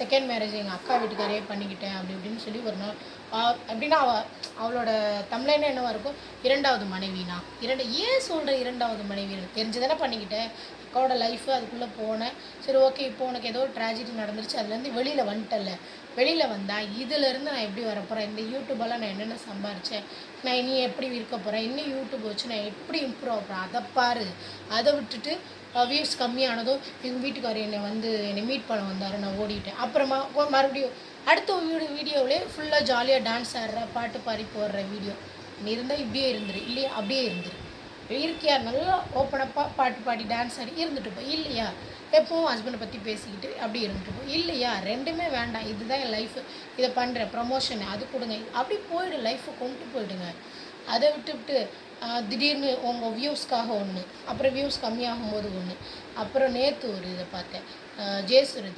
Second marriage எங்கள் அக்கா வீட்டுக்காரையே பண்ணிக்கிட்டேன் அப்படி இப்படின்னு சொல்லி ஒரு நாள் அப்படின்னா அவளோட தமிழன்னு என்னவா இருக்கும், இரண்டாவது மனைவினா. ஏன் சொல்கிற இரண்டாவது மனைவி தெரிஞ்சு தானே பண்ணிக்கிட்டேன். அக்காவோட லைஃபு அதுக்குள்ளே போனேன். சரி ஓகே, இப்போ உனக்கு ஏதோ ஒரு ட்ராஜடி நடந்துருச்சு, அதுலேருந்து வெளியில் வந்துட்டல. வெளியில் வந்தால் இதிலேருந்து நான் எப்படி வரப்போகிறேன், இந்த யூடியூபெல்லாம் நான் என்னென்ன சம்பாரித்தேன், நான் இனி எப்படி இருக்க போகிறேன், இன்னும் யூடியூப் வச்சு நான் எப்படி இம்ப்ரூவ் ஆகிறேன், அதை பாரு. அதை விட்டுட்டு வியூஸ் கம்மியானதும் எங்கள் வீட்டுக்காரர் என்னை மீட் பண்ண வந்தார், நான் ஓடிட்டேன். அப்புறமா மறுபடியும் அடுத்த வீடியோவிலே ஃபுல்லாக ஜாலியாக டான்ஸ் ஆடுற, பாட்டு பாடி போடுற வீடியோ. நீ இருந்தால் இப்படியே இருந்துரு, இல்லையா அப்படியே இருந்துரு. இருக்கியா நல்லா ஓப்பனப்பாக பாட்டு பாடி டான்ஸ் ஆடி இருந்துட்டு போ, இல்லையா எப்பவும் ஹஸ்பண்டை பற்றி பேசிக்கிட்டு அப்படி இருந்துட்டு போ, இல்லையா ரெண்டுமே வேண்டாம், இதுதான் என் லைஃபு, இதை பண்ணுறேன் ப்ரமோஷன் அது கொடுங்க, அப்படி போயிடு, லைஃப்பை கொண்டு போயிடுங்க. அதை விட்டுவிட்டு திடீர்னு உங்கள் வியூஸ்க்காக ஒன்று, அப்புறம் வியூஸ் கம்மியாகும் போது ஒன்று. அப்புறம் நேற்று ஒரு இதை பார்த்தேன், ஜெயசுரதி